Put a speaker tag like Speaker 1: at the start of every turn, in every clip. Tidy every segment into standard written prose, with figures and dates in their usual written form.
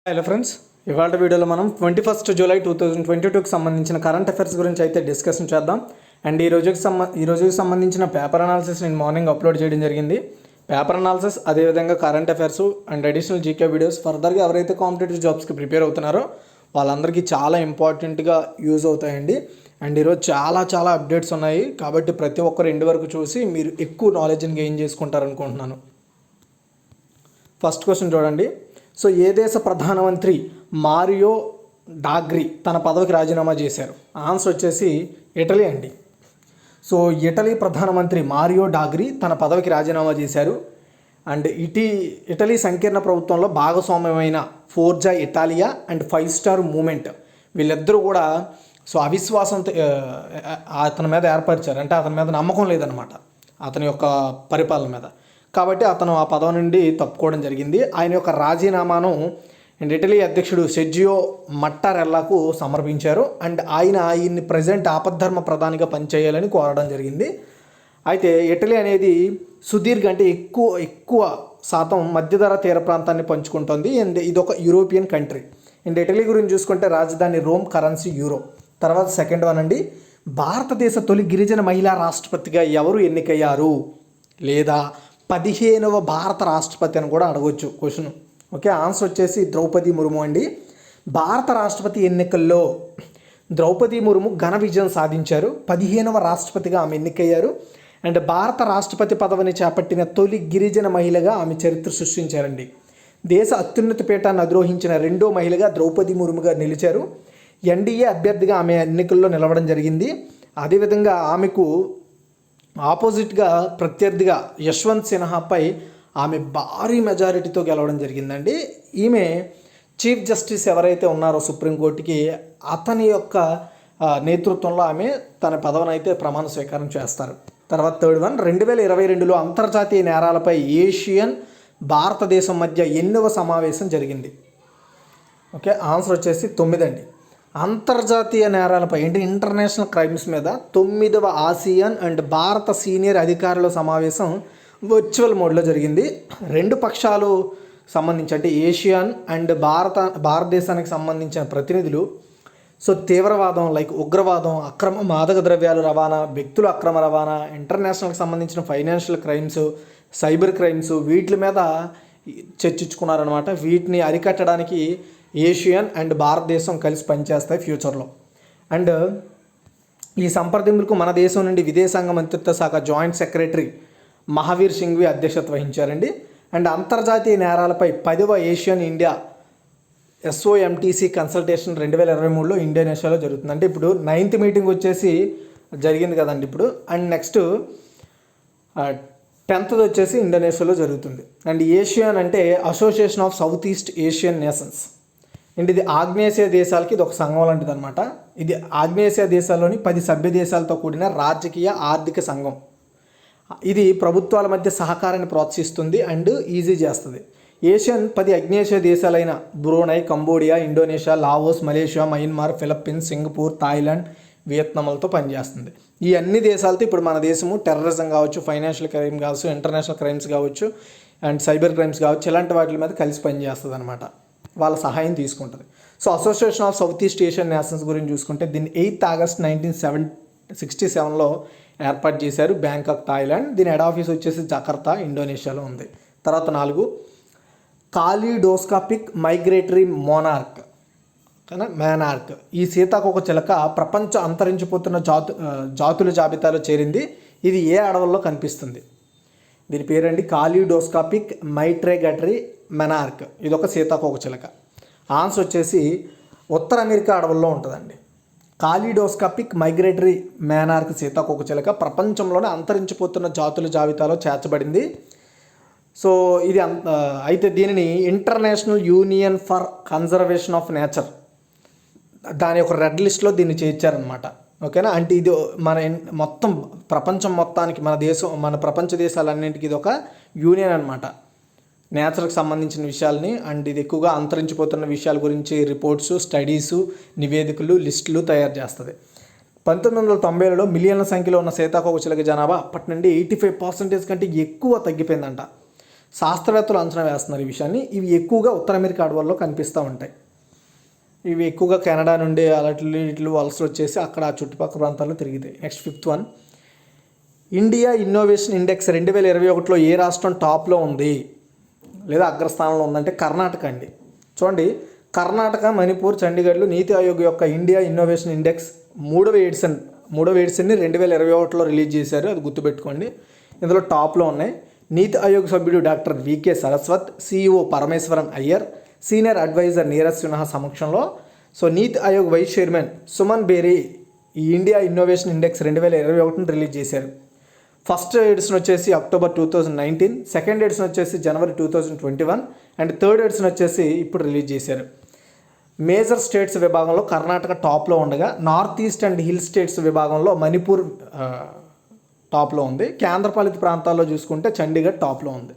Speaker 1: Hello friends, ఇవాళ వీడియోలో మనం 21 జూలై 2022కి సంబంధించిన కరెంట్ అఫైర్స్ గురించి అయితే డిస్కషన్ చేద్దాం. అండ్ ఈ రోజుకి సంబంధించిన పేపర్ అనాలిసిస్ నేను మార్నింగ్ అప్లోడ్ చేయడం జరిగింది. పేపర్ అనాలిసిస్ అదేవిధంగా current affairs and additional GK videos ఫర్దర్గా ఎవరైతే కాంపిటేటివ్ జాబ్స్కి ప్రిపేర్ అవుతున్నారో వాళ్ళందరికీ చాలా ఇంపార్టెంట్గా యూజ్ అవుతాయండి. అండ్ ఈరోజు చాలా అప్డేట్స్ ఉన్నాయి కాబట్టి ప్రతి ఒక్కరు ఎండ్ వరకు చూసి మీరు ఎక్కువ నాలెడ్జ్ని గెయిన్ చేసుకుంటారనుకుంటున్నాను. ఫస్ట్ క్వశ్చన్ చూడండి. సో ఏ దేశ ప్రధానమంత్రి మారియో డ్రాఘి తన పదవికి రాజీనామా చేశారు? ఆన్సర్ వచ్చేసి ఇటలీ అండి. సో ఇటలీ ప్రధానమంత్రి మారియో డ్రాఘి తన పదవికి రాజీనామా చేశారు. అండ్ ఇటలీ సంకీర్ణ ప్రభుత్వంలో భాగస్వామ్యమైన ఫోర్జా ఇటాలియా అండ్ 5 స్టార్ మూమెంట్ వీళ్ళిద్దరూ కూడా సో అవిశ్వాసంతో అతని మీద ఏర్పరిచారు. అంటే అతని మీద నమ్మకం లేదనమాట, అతని యొక్క పరిపాలన మీద. కాబట్టి అతను ఆ పదవి నుండి తప్పుకోవడం జరిగింది. ఆయన యొక్క రాజీనామాను ఇటలీ అధ్యక్షుడు సెర్జియో మట్టారెల్లాకు సమర్పించారు. అండ్ ఆయన్ని ప్రజెంట్ ఆపద్ధర్మ ప్రధానిగా పనిచేయాలని కోరడం జరిగింది. అయితే ఇటలీ అనేది సుదీర్ఘ అంటే ఎక్కువ శాతం మధ్యధరా తీర ప్రాంతాన్ని పంచుకుంటుంది. అండ్ ఇది ఒక యూరోపియన్ కంట్రీ. అండ్ ఇటలీ గురించి చూసుకుంటే రాజధాని రోమ్, కరెన్సీ యూరో. తర్వాత సెకండ్ వన్ అండి, భారతదేశ తొలి గిరిజన మహిళా రాష్ట్రపతిగా ఎవరు ఎన్నికయ్యారు? లేదా 15వ భారత రాష్ట్రపతి అని కూడా అడగవచ్చు క్వశ్చన్. ఓకే, ఆన్సర్ వచ్చేసి ద్రౌపది ముర్ము అండి. భారత రాష్ట్రపతి ఎన్నికల్లో ద్రౌపది ముర్ము ఘన విజయం సాధించారు. 15వ రాష్ట్రపతిగా ఆమె ఎన్నికయ్యారు. అండ్ భారత రాష్ట్రపతి పదవిని చేపట్టిన తొలి గిరిజన మహిళగా ఆమె చరిత్ర సృష్టించారండి. దేశ అత్యున్నత పీఠాన్ని అధిరోహించిన రెండో మహిళగా ద్రౌపది ముర్ముగా నిలిచారు. ఎన్డీఏ అభ్యర్థిగా ఆమె ఎన్నికల్లో నిలవడం జరిగింది. అదేవిధంగా ఆమెకు ఆపోజిట్గా ప్రత్యర్థిగా యశ్వంత్ సిన్హాపై ఆమె భారీ మెజారిటీతో గెలవడం జరిగిందండి. ఈమె చీఫ్ జస్టిస్ ఎవరైతే ఉన్నారో సుప్రీంకోర్టుకి, అతని యొక్క నేతృత్వంలో ఆమె తన పదవిని అయితే ప్రమాణ స్వీకారం చేస్తారు. తర్వాత థర్డ్ వన్, 2022లో అంతర్జాతీయ నేరాలపై ఏషియన్ భారతదేశం మధ్య ఎన్నవ సమావేశం జరిగింది? ఓకే, ఆన్సర్ వచ్చేసి 9 అండి. అంతర్జాతీయ నేరాలపై అంటే ఇంటర్నేషనల్ క్రైమ్స్ మీద 9వ ఆసియన్ అండ్ భారత సీనియర్ అధికారుల సమావేశం వర్చువల్ మోడ్లో జరిగింది. రెండు పక్షాలు సంబంధించి అంటే ఏషియన్ అండ్ భారతదేశానికి సంబంధించిన ప్రతినిధులు సో తీవ్రవాదం లైక్ ఉగ్రవాదం, అక్రమ మాదక ద్రవ్యాలు రవాణా, వ్యక్తుల అక్రమ రవాణా, ఇంటర్నేషనల్కి సంబంధించిన ఫైనాన్షియల్ క్రైమ్స్, సైబర్ క్రైమ్స్ వీటి మీద చర్చించుకున్నారనమాట. వీటిని అరికట్టడానికి ఏషియన్ అండ్ భారతదేశం కలిసి పనిచేస్తాయి ఫ్యూచర్లో. అండ్ ఈ సంప్రదింపులకు మన దేశం నుండి విదేశాంగ మంత్రిత్వ శాఖ జాయింట్ సెక్రటరీ మహావీర్ సింఘ్వి అధ్యక్షత వహించారండి. అండ్ అంతర్జాతీయ నేరాలపై 10వ ఏషియన్ ఇండియా SOMTC కన్సల్టేషన్ 2023లో ఇండోనేషియాలో జరుగుతుంది. అంటే ఇప్పుడు 9th మీటింగ్ వచ్చేసి జరిగింది కదండి ఇప్పుడు. అండ్ నెక్స్ట్ 10th వచ్చేసి ఇండోనేషియాలో జరుగుతుంది. అండ్ ఏషియన్ అంటే association of south east Asian nations. And ఇది ఆగ్నేయాసియా దేశాలకి ఇది ఒక సంఘం లాంటిది అనమాట. ఇది ఆగ్నేయాసియా దేశాల్లోని 10 సభ్య దేశాలతో కూడిన రాజకీయ ఆర్థిక సంఘం. ఇది ప్రభుత్వాల మధ్య సహకారాన్ని ప్రోత్సహిస్తుంది అండ్ ఈజీ చేస్తుంది. ఏషియన్ 10 ఆగ్నేయాసియా దేశాలైన Brunei, Cambodia, Indonesia, Laos, Malaysia, Myanmar, Philippines, Singapore, Thailand, వియత్నాంలతో పనిచేస్తుంది. ఈ అన్ని దేశాలతో ఇప్పుడు మన దేశము టెర్రరిజం కావచ్చు, ఫైనాన్షియల్ క్రైమ్ కావచ్చు, ఇంటర్నేషనల్ క్రైమ్స్ కావచ్చు అండ్ సైబర్ క్రైమ్స్ కావచ్చు, ఇలాంటి వాటి మీద కలిసి పనిచేస్తుంది అనమాట. వాళ్ళ సహాయం తీసుకుంటుంది. So association of south east Asian nations గురించి చూసుకుంటే దీన్ని 8th ఆగస్ట్ 1967లో ఏర్పాటు చేశారు, బ్యాంకాక్, థాయిలాండ్. దీని హెడ్ ఆఫీస్ వచ్చేసి జకర్తా, ఇండోనేషియాలో ఉంది. తర్వాత 4, కాలిడోస్కోపిక్ మైగ్రేటరీ మోనార్క్. ఈ సీతాకోక చిలక ప్రపంచ అంతరించిపోతున్న జాతుల జాబితాలో చేరింది. ఇది ఏ అడవుల్లో కనిపిస్తుంది? దీని పేరండి కాలిడోస్కోపిక్ మైగ్రేటరీ మోనార్క్. ఇది ఒక సీతాకోక చిలక. ఆన్సర్ వచ్చేసి ఉత్తర అమెరికా అడవుల్లో ఉంటుందండి. కాలిడోస్కోపిక్ మైగ్రేటరీ మోనార్క్ సీతాకోక చిలక ప్రపంచంలోనే అంతరించిపోతున్న జాతుల జాబితాలో చేర్చబడింది. సో ఇది అయితే దీనిని international union for conservation of nature దాని యొక్క రెడ్ లిస్ట్లో దీన్ని చేర్చారనమాట. ఓకేనా, అంటే ఇది మన మొత్తం ప్రపంచం మొత్తానికి మన ప్రపంచ దేశాలన్నింటికి ఇది ఒక యూనియన్ అనమాట. నేచర్కి సంబంధించిన విషయాల్ని అండ్ ఇది ఎక్కువగా అంతరించిపోతున్న విషయాల గురించి రిపోర్ట్స్, స్టడీసు, నివేదికలు, లిస్టులు తయారు చేస్తుంది. 1990లో మిలియన్ల సంఖ్యలో ఉన్న సీతాకోక చిలుక జనాభా అప్పటి నుండి 85% కంటే ఎక్కువ తగ్గిపోయిందంట. శాస్త్రవేత్తలు అంచనా వేస్తున్నారు ఈ విషయాన్ని. ఇవి ఎక్కువగా ఉత్తర అమెరికా అడవుల్లో కనిపిస్తూ ఉంటాయి. ఇవి ఎక్కువగా కెనడా నుండి అలాంటి ఇట్లు వలసలు వచ్చేసి అక్కడ ఆ చుట్టుపక్కల ప్రాంతాల్లో తిరుగుతాయి. Next 5th one, India innovation index 2021లో ఏ రాష్ట్రం టాప్లో ఉంది లేదా అగ్రస్థానంలో ఉందంటే కర్ణాటక అండి. చూడండి, కర్ణాటక, మణిపూర్, చండీగఢ్లు నీతి ఆయోగ్ యొక్క ఇండియా ఇన్నోవేషన్ ఇండెక్స్ మూడవ ఎడిషన్ని 2021లో రిలీజ్ చేశారు. అది గుర్తుపెట్టుకోండి. ఇందులో టాప్లో ఉన్నాయి. నీతి ఆయోగ్ సభ్యుడు doctor V K Saraswat, CEO Parameswaran Iyer, senior adviser Neeraj Sinha సమక్షంలో నీతి ఆయోగ్ వైస్ చైర్మన్ సుమన్ బేరీ ఈ ఇండియా ఇన్నోవేషన్ ఇండెక్స్ 2021ని రిలీజ్ చేశారు. ఫస్ట్ ఎడిషన్ వచ్చేసి అక్టోబర్ 2019, సెకండ్ ఎడిషన్ వచ్చేసి జనవరి 2021 అండ్ థర్డ్ ఎడిషన్ వచ్చేసి ఇప్పుడు రిలీజ్ చేశారు. మేజర్ స్టేట్స్ విభాగంలో కర్ణాటక టాప్లో ఉండగా north east and hill states విభాగంలో మణిపూర్ టాప్లో ఉంది. కేంద్రపాలిత ప్రాంతాల్లో చూసుకుంటే చండీగఢ్ టాప్లో ఉంది.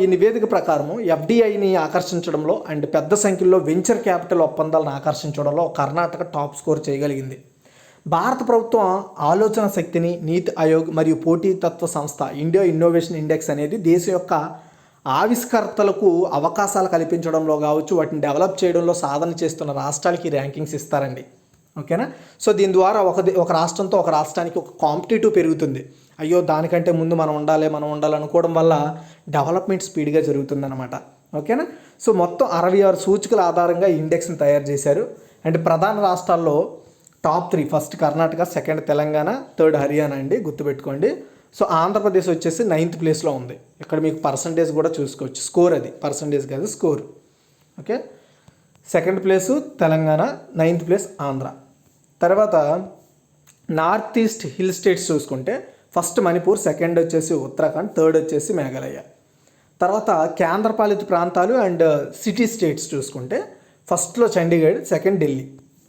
Speaker 1: ఈ నివేదిక ప్రకారం ఎఫ్డిఐని ఆకర్షించడంలో అండ్ పెద్ద సంఖ్యలో వెంచర్ క్యాపిటల్ ఒప్పందాలను ఆకర్షించడంలో కర్ణాటక టాప్ స్కోర్ చేయగలిగింది. భారత ప్రభుత్వం ఆలోచన శక్తిని నీతి ఆయోగ్ మరియు పోటీతత్వ సంస్థ ఇండియా ఇన్నోవేషన్ ఇండెక్స్ అనేది దేశం యొక్క ఆవిష్కర్తలకు అవకాశాలు కల్పించడంలో కావచ్చు, వాటిని డెవలప్ చేయడంలో సాధన చేస్తున్న రాష్ట్రాలకి ర్యాంకింగ్స్ ఇస్తారండి. ఓకేనా? దీని ద్వారా ఒక రాష్ట్రంతో ఒక రాష్ట్రానికి ఒక కాంపిటేటివ్ పెరుగుతుంది. అయ్యో దానికంటే ముందు మనం ఉండాలి అనుకోవడం వల్ల డెవలప్మెంట్ స్పీడ్గా జరుగుతుందన్నమాట. ఓకేనా? మొత్తం 66 సూచికల ఆధారంగా ఈ ఇండెక్స్ని తయారు చేశారు. అండ్ ప్రధాన రాష్ట్రాల్లో top 3 first Karnataka, second Telangana, third Haryana అండి, గుర్తుపెట్టుకోండి. ఆంధ్రప్రదేశ్ వచ్చేసి 9th ప్లేస్లో ఉంది. ఇక్కడ మీకు పర్సంటేజ్ కూడా చూసుకోవచ్చు. స్కోర్ అది పర్సంటేజ్ కాదు, score. Okay, second place Telangana, 9th place Andhra. తర్వాత నార్త్ ఈస్ట్ హిల్ స్టేట్స్ చూసుకుంటే ఫస్ట్ మణిపూర్, సెకండ్ వచ్చేసి ఉత్తరాఖండ్, థర్డ్ వచ్చేసి మేఘాలయ. తర్వాత కేంద్రపాలిత ప్రాంతాలు అండ్ సిటీ స్టేట్స్ చూసుకుంటే ఫస్ట్లో చండీగఢ్, సెకండ్ ఢిల్లీ.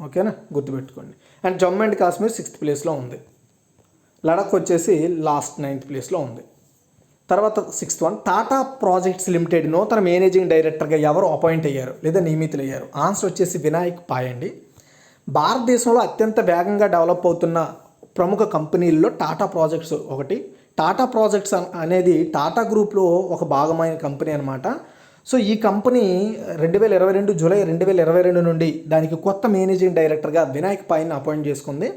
Speaker 1: ఓకేనా, గుర్తుపెట్టుకోండి. And Jammu and Kashmir 6th ప్లేస్లో ఉంది. లడఖ్ వచ్చేసి లాస్ట్ 9th ప్లేస్లో ఉంది. తర్వాత 6th one, Tata projects limited నూతన మేనేజింగ్ డైరెక్టర్గా ఎవరు అపాయింట్ అయ్యారు లేదా నియమితులయ్యారు? ఆన్సర్ వచ్చేసి వినాయక్ పాయ్ అండి. భారతదేశంలో అత్యంత వేగంగా డెవలప్ అవుతున్న ప్రముఖ కంపెనీల్లో టాటా ప్రాజెక్ట్స్ ఒకటి. టాటా ప్రాజెక్ట్స్ అనేది టాటా గ్రూప్లో ఒక భాగమైన కంపెనీ అనమాట. ఈ కంపెనీ 2022 జూలై 2022 నుండి దానికి కొత్త మేనేజింగ్ డైరెక్టర్గా వినాయక్ పాయ్ని అపాయింట్ చేసుకుంది.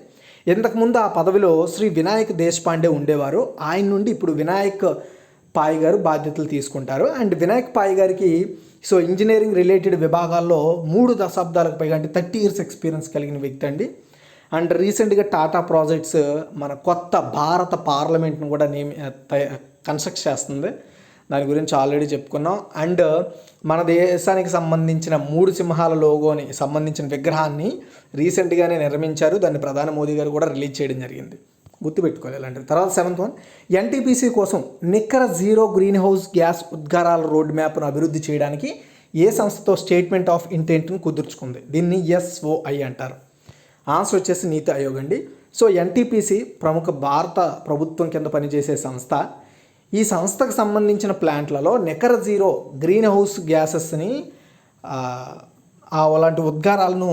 Speaker 1: ఇంతకుముందు ఆ పదవిలో శ్రీ వినాయక్ దేశపాండే ఉండేవారు. ఆయన నుండి ఇప్పుడు వినాయక్ పాయ్ గారు బాధ్యతలు తీసుకుంటారు. అండ్ వినాయక్ పాయ్ గారికి ఇంజనీరింగ్ రిలేటెడ్ విభాగాల్లో 3 దశాబ్దాలకు పైగా అంటే 30 years ఎక్స్పీరియన్స్ కలిగిన వ్యక్తి అండి. అండ్ రీసెంట్గా టాటా ప్రాజెక్ట్స్ మన కొత్త భారత పార్లమెంట్ను కూడా కన్స్ట్రక్ట్ చేస్తుంది. దాని గురించి ఆల్రెడీ చెప్పుకున్నాం. అండ్ మన దేశానికి సంబంధించిన 3 సింహాల లోగోని సంబంధించిన విగ్రహాన్ని రీసెంట్గానే నిర్మించారు. దాన్ని ప్రధాని మోదీ గారు కూడా రిలీజ్ చేయడం జరిగింది. గుర్తుపెట్టుకోవాలి అలాంటిది. తర్వాత 7th వన్, ఎన్టీపీసీ కోసం నికర జీరో గ్రీన్ హౌస్ గ్యాస్ ఉద్గారాల రోడ్ మ్యాప్ను అభివృద్ధి చేయడానికి ఏ సంస్థతో స్టేట్మెంట్ ఆఫ్ ఇంటెంట్ను కుదుర్చుకుంది? దీన్ని SOI అంటారు. ఆన్సర్ వచ్చేసి నీతి ఆయోగ్ అండి. ఎన్టీపీసీ ప్రముఖ భారత ప్రభుత్వం కింద పనిచేసే సంస్థ. ఈ సంస్థకు సంబంధించిన ప్లాంట్లలో నికర జీరో గ్రీన్ హౌస్ గ్యాసెస్ని అలాంటి ఉద్గారాలను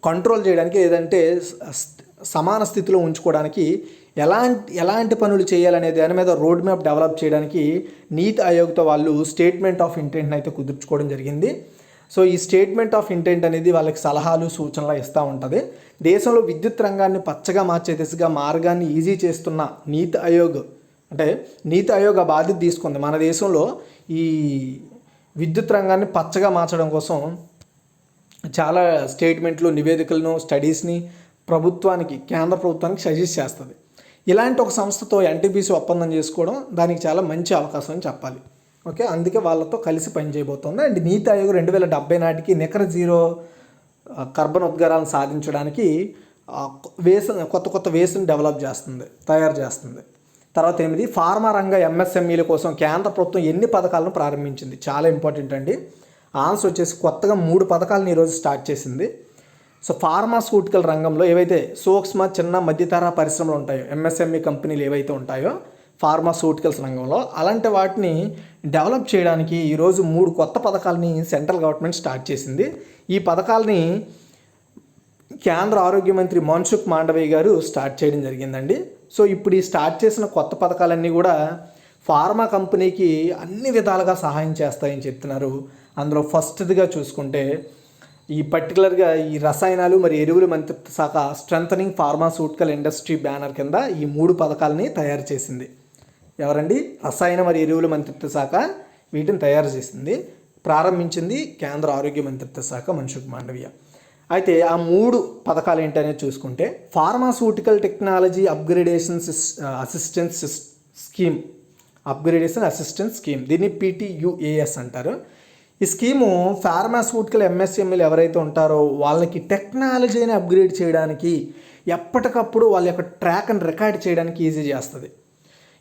Speaker 1: కంట్రోల్ చేయడానికి లేదంటే సమాన స్థితిలో ఉంచుకోవడానికి ఎలాంటి పనులు చేయాలనే దాని మీద రోడ్ మ్యాప్ డెవలప్ చేయడానికి నీతి ఆయోగ్తో వాళ్ళు స్టేట్మెంట్ ఆఫ్ ఇంటెంట్ని అయితే కుదుర్చుకోవడం జరిగింది. ఈ స్టేట్మెంట్ ఆఫ్ ఇంటెంట్ అనేది వాళ్ళకి సలహాలు సూచనలు ఇస్తూ ఉంటుంది. దేశంలో విద్యుత్ రంగాన్ని పచ్చగా మార్చే దిశగా మార్గాన్ని ఈజీ చేస్తున్న నీతి ఆయోగ్ ఆ బాధ్యత తీసుకుంది. మన దేశంలో ఈ విద్యుత్ రంగాన్ని పచ్చగా మార్చడం కోసం చాలా స్టేట్మెంట్లు, నివేదికలను, స్టడీస్ని కేంద్ర ప్రభుత్వానికి సజెస్ట్ చేస్తుంది. ఇలాంటి ఒక సంస్థతో ఎన్టీపీసీ ఒప్పందం చేసుకోవడం దానికి చాలా మంచి అవకాశం అని చెప్పాలి. ఓకే, అందుకే వాళ్ళతో కలిసి పనిచేయబోతుంది. అండ్ నీతి ఆయోగ్ 2070 నాటికి నికర జీరో కార్బన్ ఉద్గారాలను సాధించడానికి కొత్త వేస్ని తయారు చేస్తుంది. తర్వాత 8, ఫార్మా రంగ MSMEల కోసం కేంద్ర ప్రభుత్వం ఎన్ని పథకాలను ప్రారంభించింది? చాలా ఇంపార్టెంట్ అండి. ఆన్సర్ వచ్చేసి కొత్తగా 3 పథకాలను ఈరోజు స్టార్ట్ చేసింది. ఫార్మాస్యూటికల్ రంగంలో ఏవైతే సూక్ష్మ, చిన్న, మధ్యతరహా పరిశ్రమలు ఉంటాయో, MSME కంపెనీలు ఏవైతే ఉంటాయో ఫార్మాస్యూటికల్స్ రంగంలో, అలాంటి వాటిని డెవలప్ చేయడానికి ఈరోజు 3 కొత్త పథకాలని సెంట్రల్ గవర్నమెంట్ స్టార్ట్ చేసింది. ఈ పథకాలని కేంద్ర ఆరోగ్య మంత్రి మన్సుఖ్ మాండవీయ గారు స్టార్ట్ చేయడం జరిగిందండి. ఇప్పుడు ఈ స్టార్ట్ చేసిన కొత్త పథకాలన్నీ కూడా ఫార్మా కంపెనీకి అన్ని విధాలుగా సహాయం చేస్తాయని చెప్తున్నారు. అందులో ఫస్ట్దిగా చూసుకుంటే ఈ పర్టికులర్గా ఈ రసాయనాలు మరియు ఎరువుల మంత్రిత్వ శాఖ స్ట్రెంథనింగ్ ఫార్మాస్యూటికల్ ఇండస్ట్రీ బ్యానర్ కింద ఈ 3 పథకాలని తయారు చేసింది. ఎవరండి? రసాయన మరియు ఎరువుల మంత్రిత్వ శాఖ వీటిని తయారు చేసింది. ప్రారంభించింది కేంద్ర ఆరోగ్య మంత్రిత్వ శాఖ మన్సుఖ్ మాండవీయ. అయితే ఆ 3 పథకాలు ఏంటనేది చూసుకుంటే ఫార్మాస్యూటికల్ టెక్నాలజీ అసిస్టెన్స్ స్కీమ్, దీన్ని PTUAS అంటారు. ఈ స్కీము ఫార్మాస్యూటికల్ MSMEలు ఎవరైతే ఉంటారో వాళ్ళకి టెక్నాలజీని అప్గ్రేడ్ చేయడానికి, ఎప్పటికప్పుడు వాళ్ళ యొక్క ట్రాక్ అండ్ రికార్డ్ చేయడానికి ఈజీ చేస్తుంది.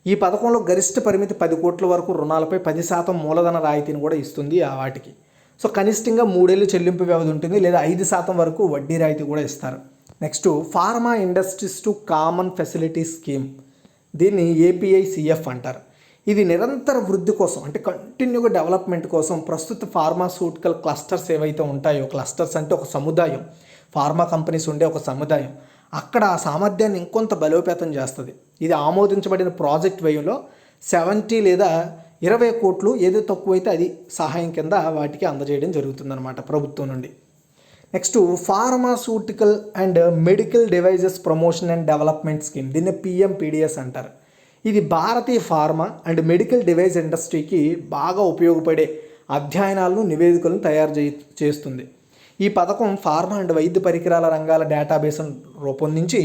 Speaker 1: ఈ పథకంలో గరిష్ట పరిమితి 10 కోట్ల వరకు రుణాలపై 10% మూలధన రాయితీని కూడా ఇస్తుంది వాటికి. సో కనిష్టంగా 3 ఏళ్ళు చెల్లింపు వ్యవధి ఉంటుంది, లేదా 5% వరకు వడ్డీ రాయితీ కూడా ఇస్తారు. Next pharma industries to common facility scheme, దీన్ని APICF అంటారు. ఇది నిరంతర వృద్ధి కోసం, అంటే కంటిన్యూగా డెవలప్మెంట్ కోసం ప్రస్తుత ఫార్మాస్యూటికల్ క్లస్టర్స్ ఏవైతే ఉంటాయో, క్లస్టర్స్ అంటే ఒక సముదాయం, ఫార్మా కంపెనీస్ ఉండే ఒక సముదాయం, అక్కడ ఆ సామర్థ్యాన్ని ఇంకొంత బలోపేతం చేస్తుంది. ఇది ఆమోదించబడిన ప్రాజెక్ట్ వ్యయంలో 70 లేదా 20 కోట్లు, ఏదో తక్కువైతే అది సహాయం కింద వాటికి అందజేయడం జరుగుతుందన్నమాట ప్రభుత్వం నుండి. Next pharmaceutical and medical devices promotion and development scheme, దీన్ని PMPDS అంటారు. ఇది భారతీయ ఫార్మా అండ్ మెడికల్ డివైజ్ ఇండస్ట్రీకి బాగా ఉపయోగపడే అధ్యయనాలను, నివేదికలను తయారు చేస్తుంది. ఈ పథకం ఫార్మా అండ్ వైద్య పరికరాల రంగాల డేటాబేస్ను రూపొందించి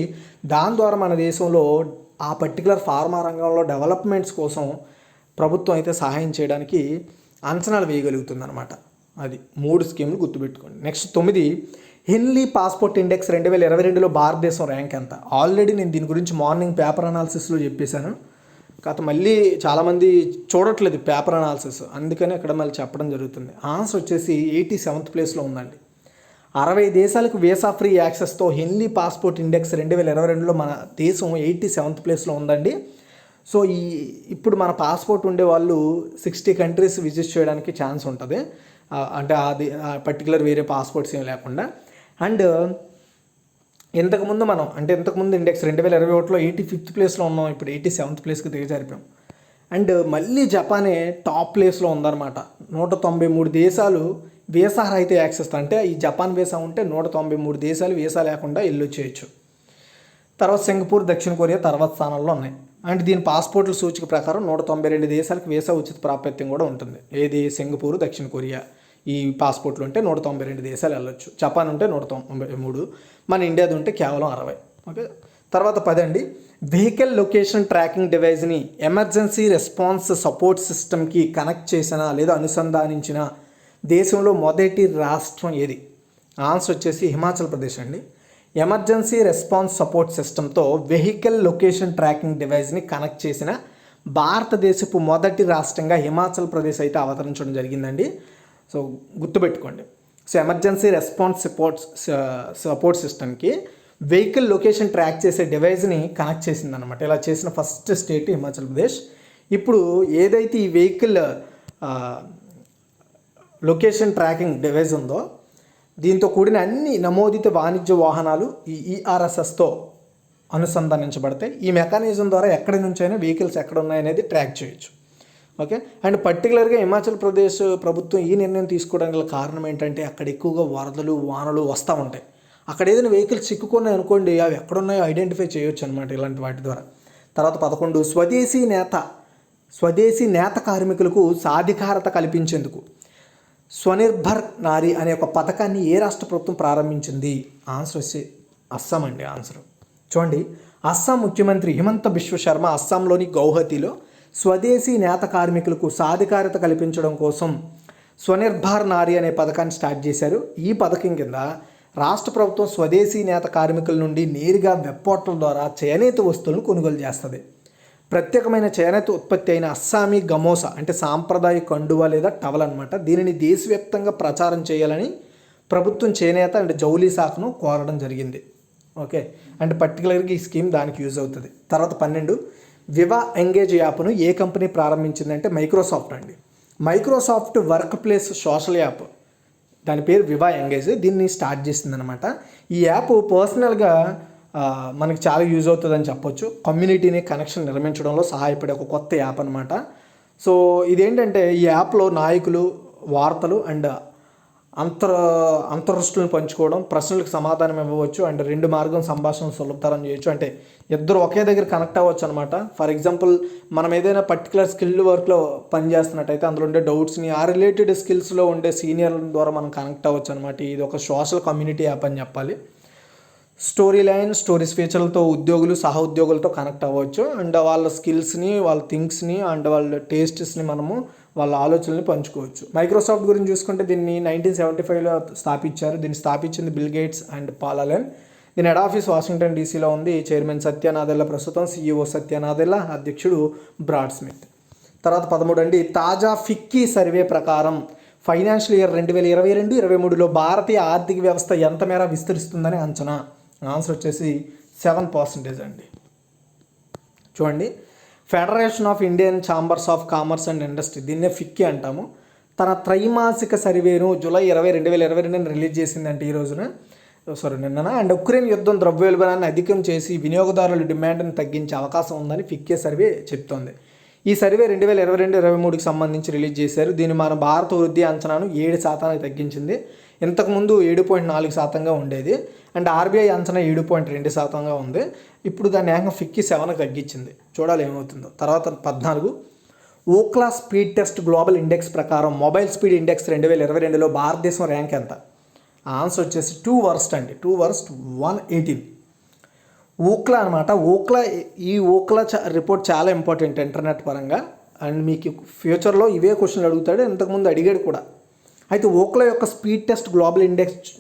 Speaker 1: దాని ద్వారా మన దేశంలో ఆ పర్టికులర్ ఫార్మా రంగంలో డెవలప్మెంట్స్ కోసం ప్రభుత్వం అయితే సహాయం చేయడానికి అంచనాలు వేయగలుగుతుందన్నమాట. అది 3 స్కీములు గుర్తుపెట్టుకోండి. నెక్స్ట్ 9 హెన్లీ పాస్పోర్ట్ ఇండెక్స్ 2022లో భారతదేశం ర్యాంక్ ఎంత? ఆల్రెడీ నేను దీని గురించి మార్నింగ్ పేపర్ అనాలిసిస్లో చెప్పేశాను. కాకపోతే మళ్ళీ చాలామంది చూడట్లేదు పేపర్ అనాలిసిస్, అందుకని అక్కడ మళ్ళీ చెప్పడం జరుగుతుంది. ఆన్సర్ వచ్చేసి 87th ప్లేస్లో ఉందండి. 60 దేశాలకు వీసా ఫ్రీ యాక్సెస్తో హెన్లీ పాస్పోర్ట్ ఇండెక్స్ 2022లో మన దేశం 87th ప్లేస్లో ఉందండి. సో ఇప్పుడు మన పాస్పోర్ట్ ఉండే వాళ్ళు 60 కంట్రీస్ విజిట్ చేయడానికి ఛాన్స్ ఉంటుంది, అంటే అది పర్టికులర్ వేరే పాస్పోర్ట్స్ ఏం లేకుండా. అండ్ ఇంతకుముందు ఇండెక్స్ 2021లో 85th ప్లేస్లో ఉన్నాం, ఇప్పుడు 87th ప్లేస్కి దిగజారిపోయాం. అండ్ మళ్ళీ జపానే టాప్ ప్లేస్లో ఉందన్నమాట. 193 దేశాలు వీసా రహిత యాక్సెస్, అంటే ఈ జపాన్ వీసా ఉంటే 193 దేశాలు వీసా లేకుండా వెళ్ళొచ్చేయచ్చు. తర్వాత సింగపూర్, దక్షిణ కొరియా తర్వాత స్థానాల్లో ఉన్నాయి. అండ్ దీని పాస్పోర్ట్ల సూచిక ప్రకారం 192 దేశాలకు వీసా ఉచిత ప్రాప్యత్యం కూడా ఉంటుంది. ఏది? సింగపూర్, దక్షిణ కొరియా. ఈ పాస్పోర్ట్లు ఉంటే 192 దేశాలు వెళ్ళొచ్చు. జపాన్ ఉంటే 193, మన ఇండియాది ఉంటే కేవలం 60. ఓకే, తర్వాత 10 అండి. వెహికల్ లొకేషన్ ట్రాకింగ్ డివైజ్ని ఎమర్జెన్సీ రెస్పాన్స్ సపోర్ట్ సిస్టమ్కి కనెక్ట్ చేసిన లేదా అనుసంధానించిన దేశంలో మొదటి రాష్ట్రం ఏది? ఆన్సర్ వచ్చేసి హిమాచల్ ప్రదేశ్ అండి. ఎమర్జెన్సీ రెస్పాన్స్ సపోర్ట్ సిస్టంతో వెహికల్ లొకేషన్ ట్రాకింగ్ డివైజ్ని కనెక్ట్ చేసిన భారతదేశపు మొదటి రాష్ట్రంగా హిమాచల్ ప్రదేశ్ అయితే అవతరించడం జరిగిందండి. సో గుర్తుపెట్టుకోండి. సో ఎమర్జెన్సీ రెస్పాన్స్ సపోర్ట్ సిస్టమ్కి వెహికల్ లొకేషన్ ట్రాక్ చేసే డివైజ్ని కనెక్ట్ చేసిందనమాట. ఇలా చేసిన ఫస్ట్ స్టేట్ హిమాచల్ ప్రదేశ్. ఇప్పుడు ఏదైతే ఈ వెహికల్ లొకేషన్ ట్రాకింగ్ డివైజ్ ఉందో, దీంతో కూడిన అన్ని నమోదిత వాణిజ్య వాహనాలు ఈ ERSSతో అనుసంధానించబడతాయి. ఈ మెకానిజం ద్వారా ఎక్కడి నుంచైనా వెహికల్స్ ఎక్కడ ఉన్నాయనేది ట్రాక్ చేయొచ్చు. ఓకే, అండ్ పర్టికులర్గా హిమాచల్ ప్రదేశ్ ప్రభుత్వం ఈ నిర్ణయం తీసుకోవడానికి కారణం ఏంటంటే అక్కడ ఎక్కువగా వరదలు, వానలు వస్తూ ఉంటాయి. అక్కడ ఏదైనా వెహికల్స్ చిక్కుకున్నాయి అనుకోండి, అవి ఎక్కడున్నాయో ఐడెంటిఫై చేయొచ్చు అనమాట ఇలాంటి వాటి ద్వారా. తర్వాత 11 స్వదేశీ నేత కార్మికులకు సాధికారత కల్పించేందుకు స్వనిర్భర్ నారీ అనే ఒక పథకాన్ని ఏ రాష్ట్ర ప్రభుత్వం ప్రారంభించింది? ఆన్సర్ వచ్చి అస్సాం అండి. ఆన్సర్ చూడండి, అస్సాం ముఖ్యమంత్రి హిమంత బిశ్వ శర్మ అస్సాంలోని గౌహతిలో స్వదేశీ నేత కార్మికులకు సాధికారత కల్పించడం కోసం స్వనిర్భర్ నారీ అనే పథకాన్ని స్టార్ట్ చేశారు. ఈ పథకం కింద రాష్ట్ర ప్రభుత్వం స్వదేశీ నేత కార్మికుల నుండి నేరుగా వెబ్ పోర్టల్ ద్వారా చేనేత వస్తువులను కొనుగోలు చేస్తుంది. ప్రత్యేకమైన చేనేత ఉత్పత్తి అయిన అస్సామీ గమోసా, అంటే సాంప్రదాయ కండువా లేదా టవల్ అనమాట, దీనిని దేశవ్యాప్తంగా ప్రచారం చేయాలని ప్రభుత్వం చేనేత అండ్ జౌలీ శాఖను కోరడం జరిగింది. ఓకే, అండ్ పర్టికులర్గా ఈ స్కీమ్ దానికి యూజ్ అవుతుంది. తర్వాత 12 వివా ఎంగేజ్ యాప్ను ఏ కంపెనీ ప్రారంభించిందంటే మైక్రోసాఫ్ట్ అండి. Microsoft work place social app, దాని పేరు వివా ఎంగేజ్, దీన్ని స్టార్ట్ చేసిందనమాట. ఈ యాప్ పర్సనల్గా మనకి చాలా యూజ్ అవుతుందని చెప్పొచ్చు. కమ్యూనిటీని కనెక్షన్ నిర్మించడంలో సహాయపడే ఒక కొత్త యాప్ అనమాట. సో ఇదేంటంటే ఈ యాప్లో నాయకులు, వార్తలు అండ్ అంతర్దృష్టులను పంచుకోవడం, ప్రశ్నలకు సమాధానం ఇవ్వవచ్చు అండ్ 2 మార్గం సంభాషణ సులభతరం చేయొచ్చు. అంటే ఇద్దరు ఒకే దగ్గర కనెక్ట్ అవ్వచ్చు అనమాట. ఫర్ ఎగ్జాంపుల్ మనం ఏదైనా పర్టికులర్ స్కిల్ వర్క్లో పనిచేస్తున్నట్టయితే అందులో ఉండే డౌట్స్ని ఆ రిలేటెడ్ స్కిల్స్లో ఉండే సీనియర్ల ద్వారా మనం కనెక్ట్ అవ్వచ్చు అనమాట. ఇది ఒక సోషల్ కమ్యూనిటీ యాప్ అని చెప్పాలి. స్టోరీ లైన్, స్టోరీస్ ఫీచర్లతో ఉద్యోగులు, సహ ఉద్యోగులతో కనెక్ట్ అవ్వచ్చు అండ్ వాళ్ళ స్కిల్స్ని, వాళ్ళ థింగ్స్ని అండ్ వాళ్ళ టేస్ట్స్ని మనము వాళ్ళ ఆలోచనల్ని పంచుకోవచ్చు. మైక్రోసాఫ్ట్ గురించి చూసుకుంటే దీన్ని 1975లో స్థాపించారు. దీన్ని స్థాపించింది Bill Gates and Paul Allen. దీని హెడ్ ఆఫీస్ వాషింగ్టన్ డీసీలో ఉంది. చైర్మన్ సత్య నాదెల్లా ప్రస్తుతం, CEO సత్య నాదెల్లా, అధ్యక్షుడు బ్రాడ్ స్మిత్. తర్వాత 13 అండి, తాజా ఫిక్కీ సర్వే ప్రకారం ఫైనాన్షియల్ ఇయర్ 2022-23లో భారతీయ ఆర్థిక వ్యవస్థ ఎంత మేర విస్తరిస్తుందని అంచనా. ఆన్సర్ వచ్చేసి 7% అండి. చూడండి, federation of Indian chambers of commerce and industry, దీన్నే ఫిక్కీ అంటాము, తన త్రైమాసిక సర్వేను జూలై 20, 2022 రిలీజ్ చేసిందంటే నిన్న. అండ్ ఉక్రెయిన్ యుద్ధం ద్రవ్యోల్బణాన్ని అధికం చేసి వినియోగదారుల డిమాండ్ని తగ్గించే అవకాశం ఉందని ఫిక్కీ సర్వే చెప్తోంది. ఈ సర్వే 2022-23కి సంబంధించి రిలీజ్ చేశారు. దీన్ని మన భారత వృద్ధి అంచనాను 7% తగ్గించింది. ఇంతకుముందు 7.4%గా ఉండేది అండ్ RBI అంచనా 7.2%గా ఉంది. ఇప్పుడు దాన్ని ఏకంగా ఫిక్కీ 7కి తగ్గించింది. చూడాలి ఏమవుతుందో. తర్వాత 14, Ookla speed test global index ప్రకారం మొబైల్ స్పీడ్ ఇండెక్స్ 2022లో భారతదేశం ర్యాంక్ ఎంత. ఆన్సర్ వచ్చేసి 2 వర్స్ట్ అండి. 2 వర్స్ట్ 118. ఓక్లా అనమాట. ఓక్లా రిపోర్ట్ చాలా ఇంపార్టెంట్ ఇంటర్నెట్ పరంగా అండ్ మీకు ఫ్యూచర్లో ఇవే క్వశ్చన్లు అడుగుతాడు, ఇంతకుముందు అడిగాడు కూడా. అయితే ఓక్లా యొక్క స్పీడ్ టెస్ట్ గ్లోబల్ ఇండెక్స్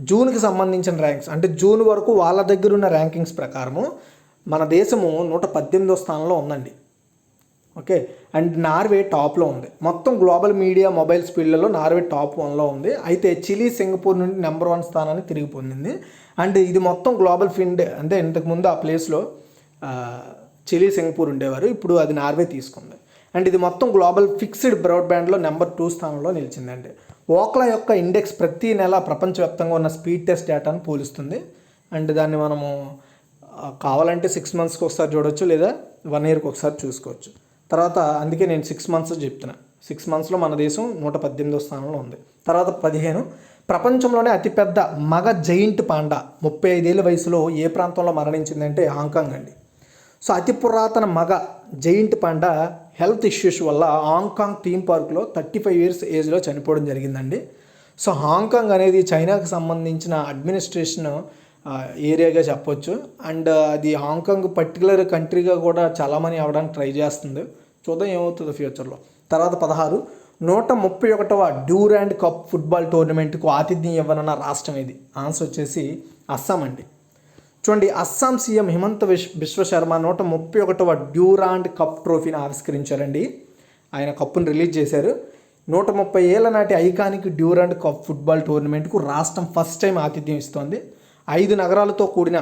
Speaker 1: జూన్కి సంబంధించిన ర్యాంక్స్, అంటే జూన్ వరకు వాళ్ళ దగ్గర ఉన్న ర్యాంకింగ్స్ ప్రకారము మన దేశము 118వ స్థానంలో ఉందండి. ఓకే, అండ్ నార్వే టాప్లో ఉంది. మొత్తం గ్లోబల్ మీడియా మొబైల్ స్పీడ్లలో నార్వే టాప్ 1లో ఉంది. అయితే చిలీ, సింగపూర్ నుండి నెంబర్ 1 స్థానాన్ని తిరిగి పొందింది. అండ్ ఇది మొత్తం గ్లోబల్ ఫిండ్, అంటే ఇంతకుముందు ఆ ప్లేస్లో చిలీ, సింగపూర్ ఉండేవారు, ఇప్పుడు అది నార్వే తీసుకుంది. అండ్ ఇది మొత్తం గ్లోబల్ ఫిక్స్డ్ బ్రాడ్బ్యాండ్లో నెంబర్ 2 స్థానంలో నిలిచిందండి. ఓక్లా యొక్క ఇండెక్స్ ప్రతి నెల ప్రపంచవ్యాప్తంగా ఉన్న స్పీడ్ టెస్ట్ డేటాను పోలుస్తుంది. అండ్ దాన్ని మనము కావాలంటే 6 మంత్స్కి ఒకసారి చూడవచ్చు, లేదా 1 ఇయర్కి ఒకసారి చూసుకోవచ్చు. తర్వాత అందుకే నేను 6 మంత్స్ చెప్తున్నా. 6 మంత్స్లో మన దేశం 118వ స్థానంలో ఉంది. తర్వాత 15, ప్రపంచంలోనే అతిపెద్ద మగ జైంట్ పాండా 35 ఏళ్ళ వయసులో ఏ ప్రాంతంలో మరణించిందంటే హాంకాంగ్ అండి. సో అతి పురాతన మగ జైంట్ పాండా హెల్త్ ఇష్యూస్ వల్ల హాంకాంగ్ థీమ్ పార్క్లో 35 ఇయర్స్ ఏజ్లో చనిపోవడం జరిగిందండి. సో హాంకాంగ్ అనేది చైనాకు సంబంధించిన అడ్మినిస్ట్రేషన్ ఏరియాగా చెప్పొచ్చు. అండ్ అది హాంకాంగ్ పర్టికులర్ కంట్రీగా కూడా చాలామంది అవ్వడానికి ట్రై చేస్తుంది. చూద్దాం ఏమవుతుందో ఫ్యూచర్లో. తర్వాత 16, 131వ డ్యూరాండ్ కప్ ఫుట్బాల్ టోర్నమెంట్కు ఆతిథ్యం ఇవ్వనున్న రాష్ట్రం ఇది. ఆన్సర్ వచ్చేసి అస్సాం అండి. చూడండి, అస్సాం సీఎం హిమంత బిశ్వ శర్మ 131వ డ్యూరాండ్ కప్ ట్రోఫీని ఆవిష్కరించారండి. ఆయన కప్పును రిలీజ్ చేశారు. 130 ఏళ్ల నాటి ఐకానిక్ డ్యూరాండ్ కప్ ఫుట్బాల్ టోర్నమెంట్కు రాష్ట్రం ఫస్ట్ టైం ఆతిథ్యం ఇస్తోంది. 5 నగరాలతో కూడిన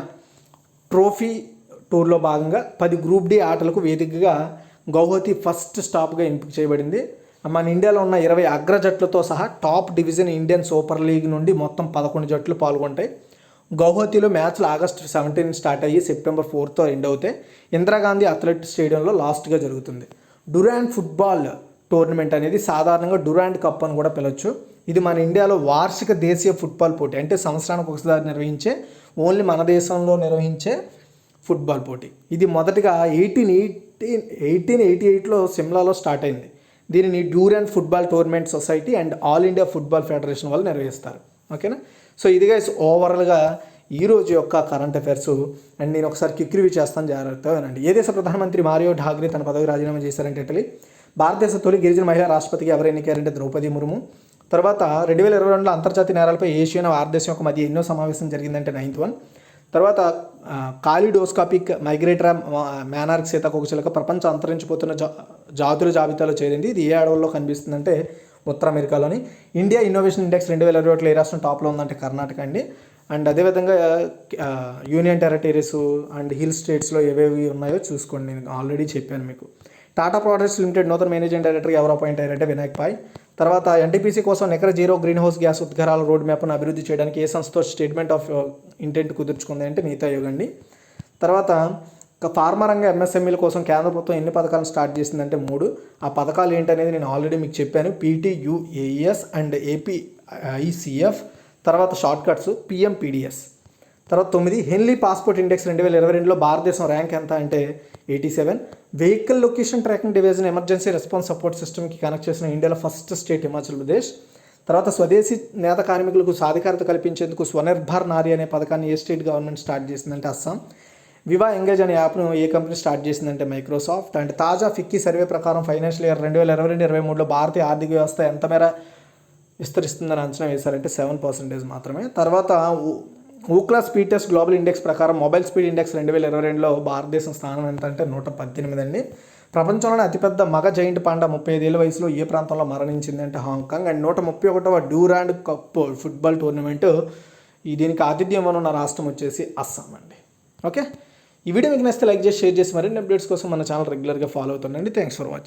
Speaker 1: ట్రోఫీ టూర్లో భాగంగా 10 గ్రూప్ డి ఆటలకు వేదికగా గౌహతి ఫస్ట్ స్టాప్గా ఎంపిక చేయబడింది. మన ఇండియాలో ఉన్న 20 అగ్ర జట్లతో సహా top division Indian super league నుండి మొత్తం 11 జట్లు పాల్గొంటాయి. గౌహతిలో మ్యాచ్లు August 17 స్టార్ట్ అయ్యి September 4తో ఎండ్ అవుతాయి. ఇందిరాగాంధీ అథ్లెటిక్స్ స్టేడియంలో లాస్ట్గా జరుగుతుంది. డ్యూరాండ్ ఫుట్బాల్ టోర్నమెంట్ అనేది సాధారణంగా డ్యూరాండ్ కప్ అని కూడా పిలవచ్చు. ఇది మన ఇండియాలో వార్షిక దేశీయ ఫుట్బాల్ పోటీ, అంటే సంవత్సరానికి ఒకసారి నిర్వహించే, ఓన్లీ మన దేశంలో నిర్వహించే ఫుట్బాల్ పోటీ. ఇది మొదటగా 1888లో సిమ్లాలో స్టార్ట్ అయింది. దీనిని Durand football tournament society and all India football federation వాళ్ళు నిర్వహిస్తారు. ఓకేనా. సో ఇది గైస్ ఓవరాల్గా ఈరోజు యొక్క కరెంట్ అఫైర్స్. అండ్ నేను ఒకసారి క్విక్ రివ్యూ చేస్తాను, జాగ్రత్తగా వినండి. ఏ దేశ ప్రధానమంత్రి మారియో డాగ్రే తన పదవికి రాజీనామా చేశారంటే ఇటలీ. భారతదేశ తొలి గిరిజన మహిళా రాష్ట్రపతికి ఎవరు ఎన్నికారంటే ద్రౌపది ముర్ము. తర్వాత 2022లో అంతర్జాతీయ నేరాలపై ఏషియన్ భారతదేశం యొక్క మధ్య ఎన్నో సమావేశం జరిగిందంటే 9th one. తర్వాత కాలిడోస్కోపిక్ మైగ్రేటరా మ్యానార్క్ సీతాకోకచిలుక ప్రపంచ అంతరించిపోతున్న జాతుల జాబితాలో చేరింది. ఇది ఏ అడవుల్లో కనిపిస్తుందంటే ఉత్తర అమెరికాలోని. ఇండియా ఇన్నోవేషన్ ఇండెక్స్ 2021లో ఏ రాష్ట్రం టాప్లో ఉందంటే కర్ణాటక అండి. అండ్ అదేవిధంగా యూనియన్ టెరిటరీస్ అండ్ హిల్ స్టేట్స్లో ఏవేవి ఉన్నాయో చూసుకోండి, నేను ఆల్రెడీ చెప్పాను మీకు. టాటా ప్రోడక్ట్స్ లిమిటెడ్ నూతన మేనేజింగ్ డైరెక్టర్ ఎవరు అపాయింట్ అయ్యారంటే వినాయక్ పాయ్. తర్వాత ఎన్టీపీసీ కోసం నికర జీరో గ్రీన్ హౌస్ గ్యాస్ ఉద్గారాల రోడ్ మ్యాప్ను అభివృద్ధి చేయడానికి ఏ సంస్థతో స్టేట్మెంట్ ఆఫ్ ఇంటెంట్ కుదుర్చుకుంది అంటే నీతి ఆయోగ్ అండి. తర్వాత ఫార్మా రంగ ఎంఎస్ఎంఈల కోసం కేంద్ర ప్రభుత్వం ఎన్ని పథకాలను స్టార్ట్ చేసిందంటే 3. ఆ పథకాలు ఏంటనేది నేను ఆల్రెడీ మీకు చెప్పాను. PTUAES and APICF. తర్వాత షార్ట్ కట్స్ PMPDS. తర్వాత 9 హెన్లీ పాస్పోర్ట్ ఇండెక్స్ 2022లో భారతదేశం ర్యాంక్ ఎంత అంటే 87. వెహికల్ లొకేషన్ ట్రాకింగ్ డివైజ్ని ఎమర్జెన్సీ రెస్పాన్స్ సపోర్ట్ సిస్టమ్కి కనెక్ట్ చేసిన ఇండియాలో ఫస్ట్ స్టేట్ హిమాచల్ ప్రదేశ్. తర్వాత స్వదేశీ నేత కార్మికులకు సాధికారత కల్పించేందుకు స్వనిర్భర్ నారి అనే పథకాన్ని ఏ స్టేట్ గవర్నమెంట్ స్టార్ట్ చేసిందంటే అస్సాం. వివా ఎంగేజ్ అనే యాప్ను ఏ కంపెనీ స్టార్ట్ చేసిందంటే మైక్రోసాఫ్ట్. అండ్ తాజా ఫిక్కీ సర్వే ప్రకారం ఫైనాన్షియల్ ఇయర్ 2022-23లో భారతీయ ఆర్థిక వ్యవస్థ ఎంత మేర విస్తరిస్తుందని అంచనా వేశారంటే 7% మాత్రమే. తర్వాత Ookla speed test global index ప్రకారం మొబైల్ స్పీడ్ ఇండెక్స్ 2022లో భారతదేశం స్థానం ఎంత అంటే 118 అండి. ప్రపంచంలోనే అతిపెద్ద మగ జైంట్ పాండా 35 ఏళ్ల వయసులో ఏ ప్రాంతంలో మరణించింది అంటే హాంకాంగ్. అండ్ 131వ డ్యూరాండ్ కప్ ఫుట్బాల్ టోర్నమెంటు దీనికి ఆతిథ్యం ఉన్న రాష్ట్రం వచ్చేసి అస్సాం అండి. ఓకే, ఈ వీడియో మీకు నచ్చితే లైక్ చేసి షేర్ చేసి మరిన్ని అప్డేట్స్ కోసం మన ఛానల్ రెగ్యులర్గా ఫాలో అవుతుండండి. Thanks for watching.